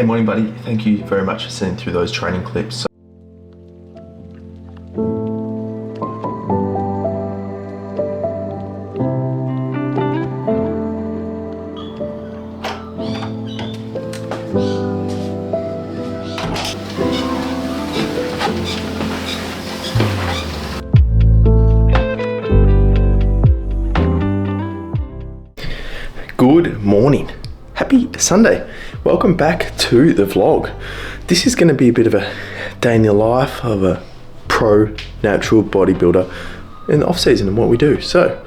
Hey, morning buddy. Thank you very much for sending through those training clips. Good morning. Happy Sunday. Welcome back to the vlog. This is going to be a bit of a day in the life of a pro natural bodybuilder in the off season and what we do. So,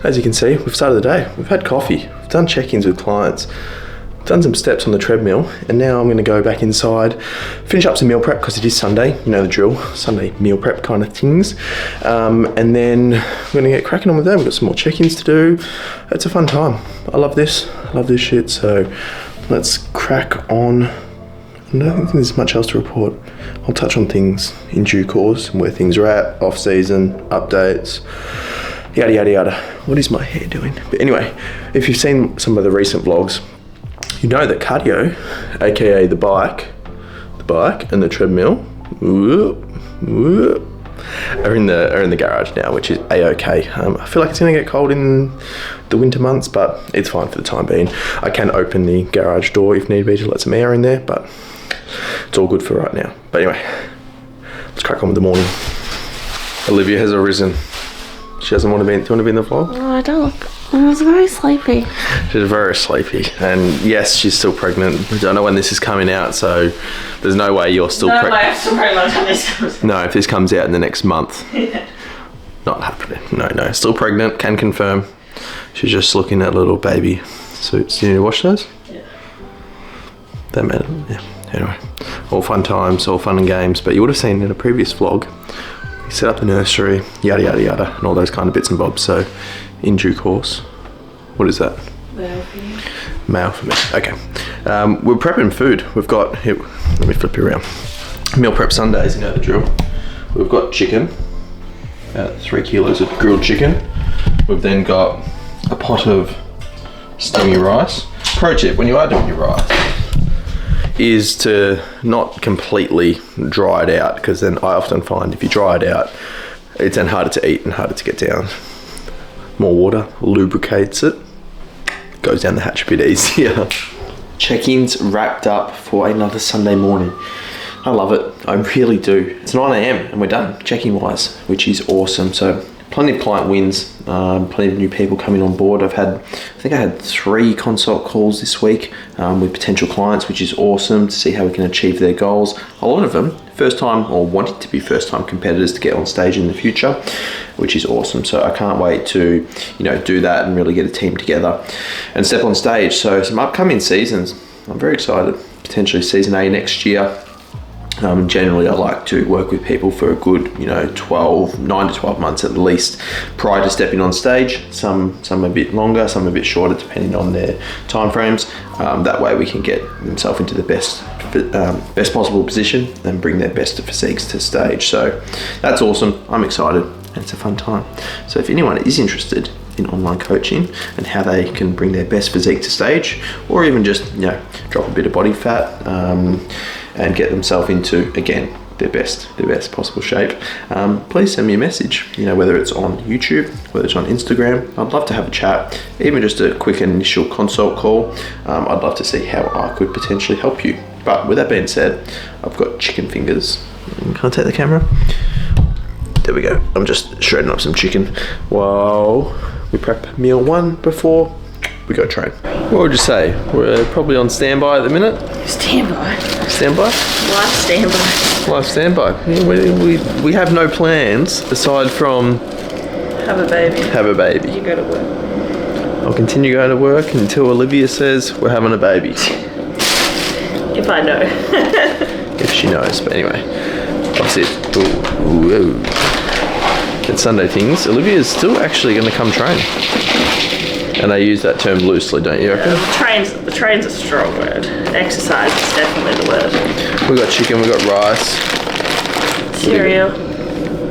as you can see, we've started the day. We've had coffee, we've done check-ins with clients, done some steps on the treadmill, and now I'm going to go back inside, finish up some meal prep because it is Sunday, you know the drill, Sunday meal prep kind of things, and then we're going to get cracking on with that. We've got some more check-ins to do. It's a fun time. I love this shit, so let's crack on. I don't think there's much else to report. I'll touch on things in due course and where things are at, off season, updates, yada yada yada. What is my hair doing? But anyway, if you've seen some of the recent vlogs, you know that cardio, aka the bike and the treadmill, are in the garage now, which is a-okay. I feel like it's gonna get cold in the winter months, but it's fine for the time being. I can open the garage door if need be to let some air in there, but it's all good for right now. But anyway, let's crack on with the morning. Olivia has arisen. She doesn't want to be. Do you want to be in the vlog? Oh, I don't. I was very sleepy. She's very sleepy, and yes, she's still pregnant. I don't know when this is coming out, so there's no way you're still pregnant. No way, I'm still pregnant when this comes out. No, if this comes out in the next month, Yeah. Not happening. No, still pregnant. Can confirm. She's just looking at little baby suits. Do you need to wash those? Yeah. That matter. Yeah. Anyway, all fun times, all fun and games. But you would have seen in a previous vlog, we set up the nursery, yada yada yada, and all those kind of bits and bobs. So, in due course. What is that? Mail for you. Mail for me. Okay. We're prepping food. We've got here. Let me flip you around. Meal prep Sundays. You know the drill. We've got chicken. About 3 kilos of grilled chicken. We've then got a pot of steamy rice. Pro tip: when you are doing your rice, is to not completely dry it out, because then I often find if you dry it out, it's then harder to eat and harder to get down. More water lubricates it, goes down the hatch a bit easier. Check-ins wrapped up for another Sunday morning. I love it, I really do. It's 9 AM and we're done check-in wise, which is awesome. So plenty of client wins, plenty of new people coming on board. I think I had 3 consult calls this week with potential clients, which is awesome to see how we can achieve their goals. A lot of them first time or wanting to be first time competitors to get on stage in the future, which is awesome. So I can't wait to, do that and really get a team together and step on stage. So some upcoming seasons, I'm very excited. Potentially season A next year. Generally, I like to work with people for a good, 9 to 12 months at least prior to stepping on stage. Some a bit longer, some a bit shorter, depending on their timeframes. That way we can get themselves into the best possible position and bring their best physiques to stage. So that's awesome. I'm excited and it's a fun time. So if anyone is interested in online coaching and how they can bring their best physique to stage, or even just drop a bit of body fat and get themselves into, again, their best possible shape, please send me a message, whether it's on YouTube, whether it's on Instagram. I'd love to have a chat, even just a quick initial consult call. I'd love to see how I could potentially help you. But with that being said, I've got chicken fingers. Can I take the camera? There we go. I'm just shredding up some chicken while we prep meal 1 before we go train. What would you say? We're probably on standby at the minute. Standby. Standby? Life standby. Life standby. We have no plans aside from Have a baby. have a baby. You go to work. I'll continue going to work until Olivia says we're having a baby. If I know. If she knows. But anyway, that's it. Ooh. It's Sunday things. Olivia's still actually going to come train. And I use that term loosely, don't you reckon? The train's a strong word. Exercise is definitely the word. We got chicken, we got rice. Cereal.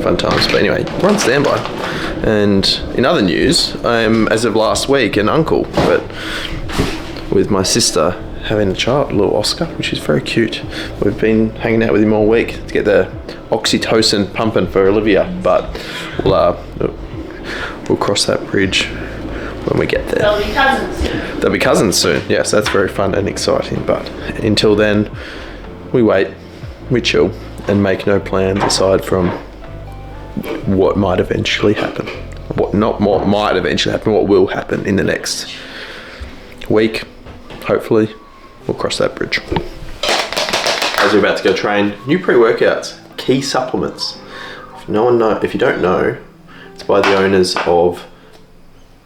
Fun times. But anyway, we're on standby. And in other news, I'm, as of last week, an uncle. But with my sister having a child, little Oscar, which is very cute. We've been hanging out with him all week to get the oxytocin pumping for Olivia, but we'll cross that bridge when we get there. They'll be cousins soon. They'll be cousins soon. Yes, that's very fun and exciting. But until then, we wait, we chill, and make no plans aside from what might eventually happen. What might eventually happen, what will happen in the next week. Hopefully, we'll cross that bridge. As we're about to go train, new pre-workouts, key supplements. If you don't know, it's by the owners of.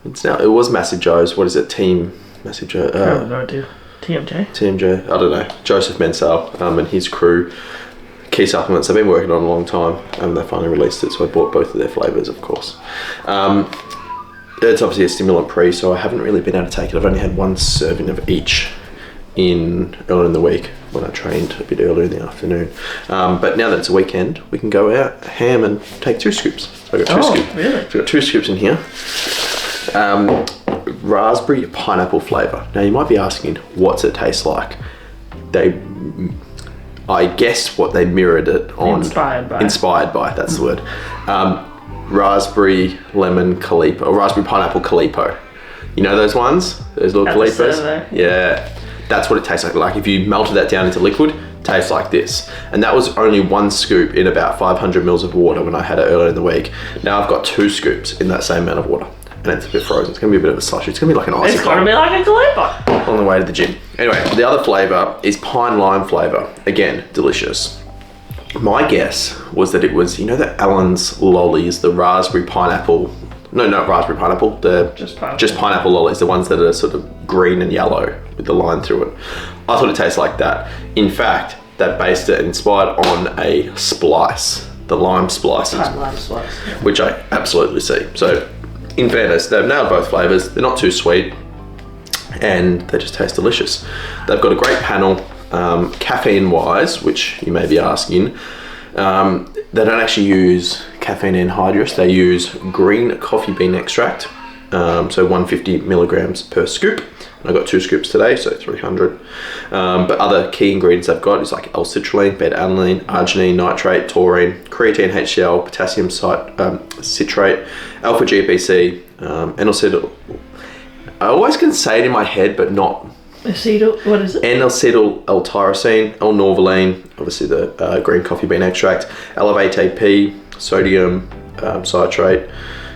It was Massive Joe's. What is it? Team Massive Joe. I have no idea. TMJ. I don't know. Joseph Mensah and his crew. Key supplements. They've been working on a long time, and they finally released it. So I bought both of their flavors, of course. It's obviously a stimulant pre, so I haven't really been able to take it. I've only had one serving of each earlier in the week when I trained a bit earlier in the afternoon. But now that it's a weekend, we can go out ham and take 2 scoops. So I got 2 scoops. Really? So I've got 2 scoops in here. Raspberry pineapple flavour. Now you might be asking, what's it taste like? I guess what they mirrored it on. Inspired by, that's the word. Raspberry lemon Calippo, or raspberry pineapple Calippo. You know those ones? Those little Calippos? Yeah. That's what it tastes like. Like if you melted that down into liquid, it tastes like this. And that was only 1 scoop in about 500 mils of water when I had it earlier in the week. Now I've got 2 scoops in that same amount of water. And it's a bit frozen. It's going to be a bit of a slush. It's going to be like an icy. It's going to be like a Calippo. On the way to the gym. Anyway, the other flavour is pine lime flavour. Again, delicious. My guess was that it was, you know, the Allen's lollies, the raspberry pineapple. No, not raspberry pineapple. Just pineapple lollies, the ones that are sort of green and yellow with the line through it. I thought it tasted like that. In fact, they based it inspired on a splice, the lime splices, which I absolutely see. So, in fairness, they've nailed both flavours. They're not too sweet, and they just taste delicious. They've got a great panel, caffeine-wise, which you may be asking. They don't actually use caffeine anhydrous. They use green coffee bean extract, so 150 milligrams per scoop. I got 2 scoops today, so 300. But other key ingredients they've got is like L-citrulline, beta-alanine, arginine, nitrate, taurine, creatine, HCl, potassium citrate, alpha-GPC, N-acetyl. I always can say it in my head, but not. Acetyl, what is it? N-acetyl L-tyrosine, L-norvaline, obviously the green coffee bean extract, Elevate AP, sodium citrate,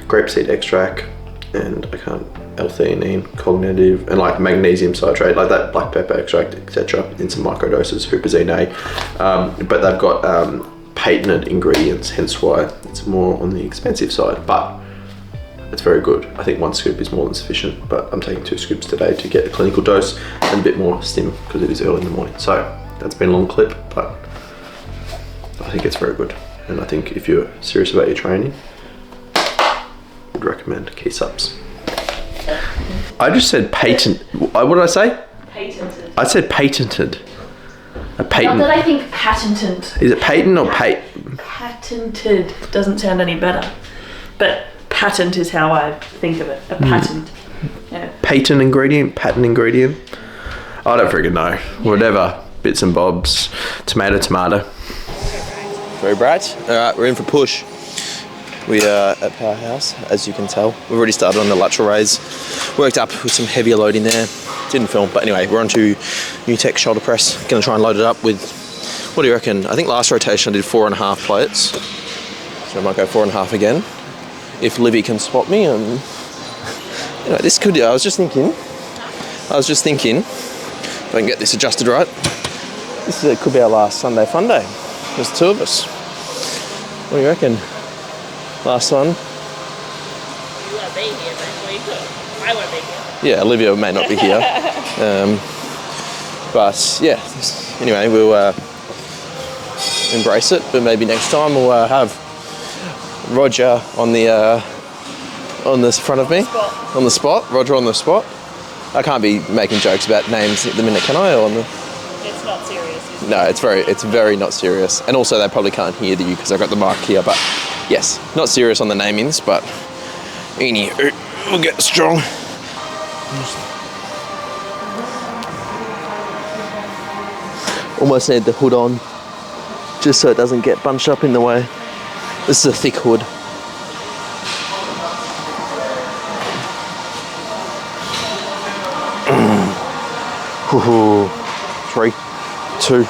grapeseed extract, and L-theanine, cognitive, and like magnesium citrate, like that black pepper extract, etc. in some microdoses, huperzine A. But they've got patented ingredients, hence why it's more on the expensive side. But it's very good. I think 1 scoop is more than sufficient, but I'm taking 2 scoops today to get a clinical dose and a bit more stim because it is early in the morning. So that's been a long clip, but I think it's very good. And I think if you're serious about your training, I would recommend key subs. I just said patent. What did I say? Patented. I said patented. A patent. Not that I think patented. Is it patent or patent? Patented doesn't sound any better, but patent is how I think of it. A patent. Yeah. Patent ingredient. I don't freaking know. Whatever. Bits and bobs. Tomato. Very bright. All right, we're in for push. We are at Powerhouse, as you can tell. We've already started on the lateral raise. Worked up with some heavier loading there. Didn't film, but anyway, we're on to New Tech shoulder press. Gonna try and load it up with, what do you reckon? I think last rotation I did 4.5 plates. So I might go 4.5 again. If Livy can spot me, and you know, this could, I was just thinking, if I can get this adjusted right, this could be our last Sunday fun day. There's 2 of us. What do you reckon? Last one. You won't be here, but we could. I won't be here. Yeah, Olivia may not be here. But yeah, anyway, we'll embrace it, but maybe next time we'll have Roger on the front of me. On the spot. Roger on the spot. I can't be making jokes about names at the minute, can I? It's not serious. No, it's very not serious. And also they probably can't hear you because I've got the mic here, but yes, not serious on the namings, but anyway, we'll get strong. Almost need the hood on, just so it doesn't get bunched up in the way. This is a thick hood. Ooh. 3, 2.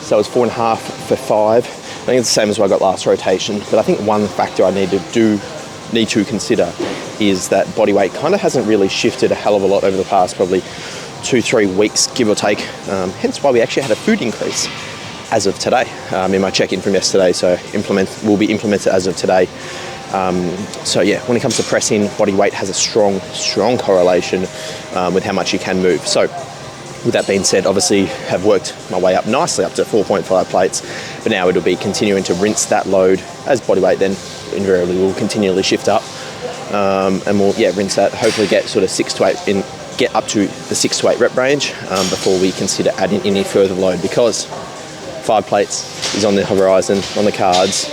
So it's 4.5 for 5. I think it's the same as what I got last rotation, but I think one factor I need to consider is that body weight kind of hasn't really shifted a hell of a lot over the past probably 2-3 weeks, give or take. Hence why we actually had a food increase as of today in my check-in from yesterday. So will be implemented as of today. So yeah, when it comes to pressing, body weight has a strong correlation with how much you can move. So with that being said, obviously have worked my way up nicely up to 4.5 plates, but now it'll be continuing to rinse that load as body weight then invariably will continually shift up, and we'll rinse that, hopefully get sort of 6 to 8 get up to the 6 to 8 rep range before we consider adding any further load, because 5 plates is on the horizon, on the cards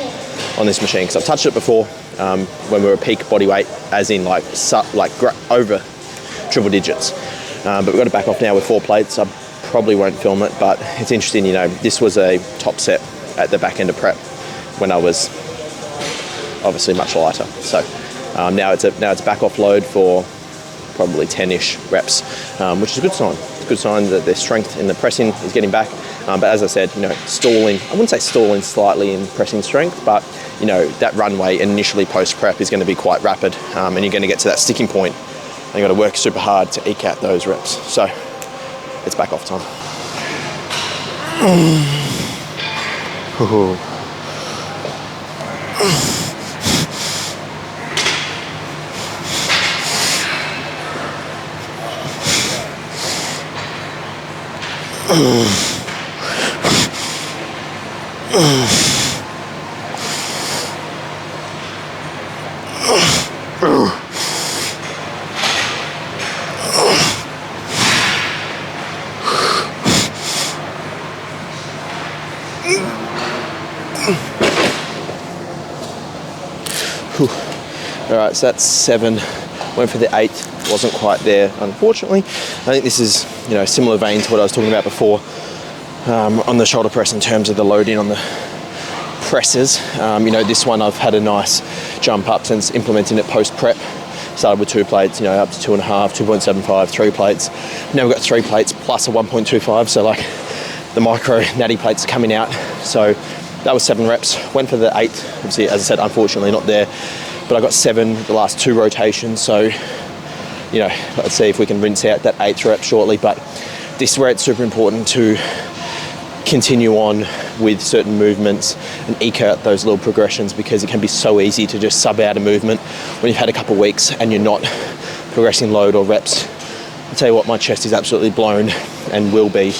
on this machine, because I've touched it before when we were peak body weight, as in like over triple digits. But we've got to back off now with 4 plates. I probably won't film it, but it's interesting, this was a top set at the back end of prep when I was obviously much lighter. So now it's a back off load for probably 10-ish reps, which is a good sign. It's a good sign that their strength in the pressing is getting back. But as I said, stalling, I wouldn't say stalling slightly in pressing strength, but that runway initially post-prep is going to be quite rapid, and you're going to get to that sticking point. And you've got to work super hard to eke out those reps. So it's back off time. All right, so that's 7. Went for the 8th, wasn't quite there, unfortunately. I think this is, similar vein to what I was talking about before on the shoulder press in terms of the loading on the presses. This one I've had a nice jump up since implementing it post-prep. Started with 2 plates, up to 2.5, 2.75, 3 plates. Now we've got 3 plates plus a 1.25, so like the micro natty plates are coming out. So that was 7 reps. Went for the 8th, obviously, as I said, unfortunately not there. But I got 7 the last 2 rotations, so let's see if we can rinse out that 8th rep shortly. But this is where it's super important to continue on with certain movements and eke out those little progressions, because it can be so easy to just sub out a movement when you've had a couple of weeks and you're not progressing load or reps. I'll tell you what, my chest is absolutely blown and will be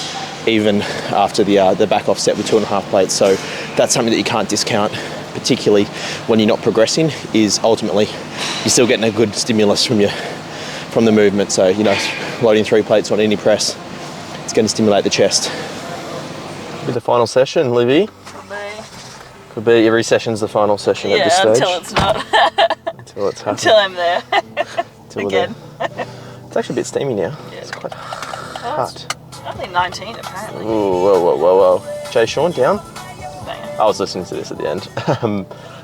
even after the back off set with 2.5 plates. So that's something that you can't discount, particularly when you're not progressing, is ultimately you're still getting a good stimulus from the movement. So loading 3 plates on any press, it's going to stimulate the chest. Be the final session, Livy. Could be every session's the final session at this stage. Until it's not. Until it's happened. Until I'm there. Again. It's actually a bit steamy now. Yeah. It's quite hot. Only 19 apparently. Ooh, whoa. Jay Sean, down. Banger. I was listening to this at the end.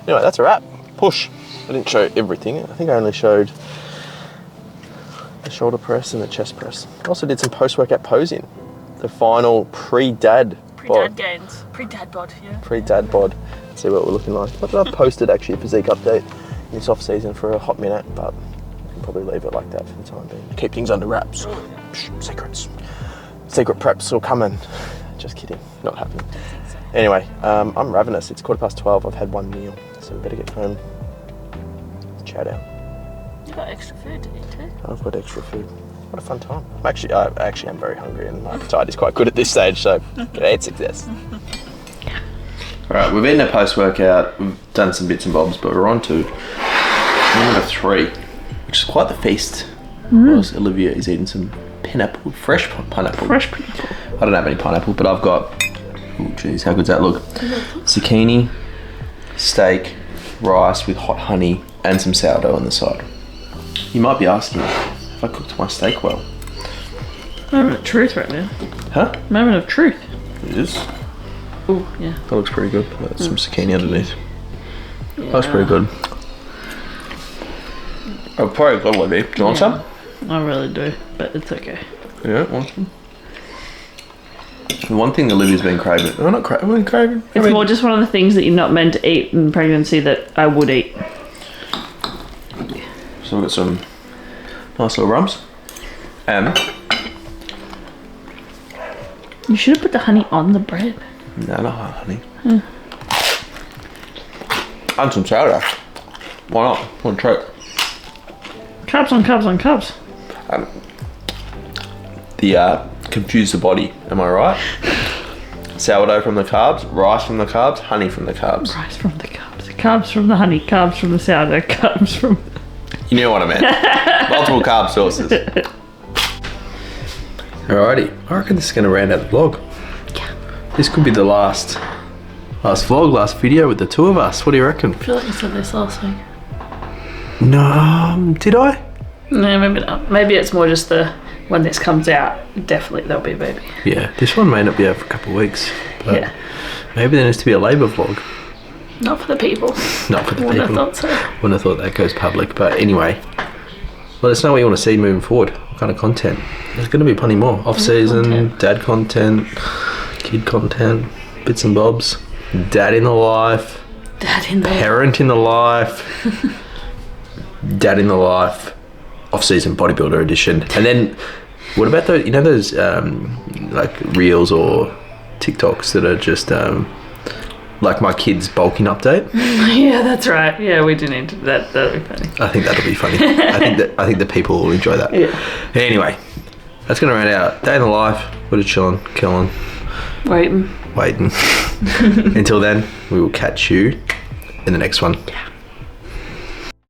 Anyway, that's a wrap. Push. I didn't show everything. I think I only showed the shoulder press and the chest press. I also did some post-workout posing. The final pre-dad bod. Gains. Pre-dad bod, yeah. Pre-dad bod. Let's see what we're looking like. I've posted actually a physique update in this off season for a hot minute, but I can probably leave it like that for the time being. Keep things under wraps. Shh, secrets. Secret preps will come in. Just kidding. Not happening. Anyway, I'm ravenous. It's 12:15. I've had 1 meal, so we better get home. Chow down. You got extra food to eat too? I've got extra food. What a fun time. I actually am very hungry, and my appetite is quite good at this stage, so great success. Alright, we've eaten a post-workout, we've done some bits and bobs, but we're on to number 3, which is quite the feast. Whilst Olivia is eating some pineapple, fresh pineapple. Fresh pineapple. I don't have any pineapple, but I've got, oh jeez, how good's that look? Zucchini, steak, rice with hot honey, and some sourdough on the side. You might be asking, have I cooked my steak well? Moment of truth right now. Huh? Moment of truth. It is. Oh, yeah. That looks pretty good. That's some zucchini underneath. Yeah. That's pretty good. I've probably got one there. Do you want some? I really do, but it's okay. Yeah, want some? The one thing Olivia's been craving. Oh, not craving. It's more just one of the things that you're not meant to eat in pregnancy that I would eat. So we've got some nice little rums. And you should have put the honey on the bread. no, not honey. And some sourdough. Why not? One treat. Carbs on carbs on carbs. Confuse the body, am I right? Sourdough from the carbs, rice from the carbs, honey from the carbs. Rice from the carbs. Carbs from the honey, carbs from the sourdough, carbs from... You knew what I meant. Multiple carb sources. Alrighty, I reckon this is going to round out the vlog. Yeah. This could be the last vlog, last video with the two of us. What do you reckon? I feel like you said this last week. No, did I? No, maybe not. Maybe it's more just when this comes out, definitely there'll be a baby. Yeah, this one may not be out for a couple of weeks. But Yeah. maybe there needs to be a labour vlog. Not for the people. Not for the Wouldn't people. have thought so. Wouldn't have thought that goes public. But anyway, let us know what you want to see moving forward. What kind of content? There's going to be plenty more. Off-season, content. dad content, kid content, bits and bobs, dad in the life, Dad in the... parent in the life, dad in the life, off-season bodybuilder edition. And then what about those, you know, those like reels or TikToks that are just like my kids bulking update? Yeah, that's right. Yeah, we do need to... That'll be funny. I think that'll be funny. I think that people will enjoy that. Yeah. Anyway, that's going to round out day in the life. We're just chilling, killing, Waiting. waiting. Until then, we will catch you in the next one. Yeah.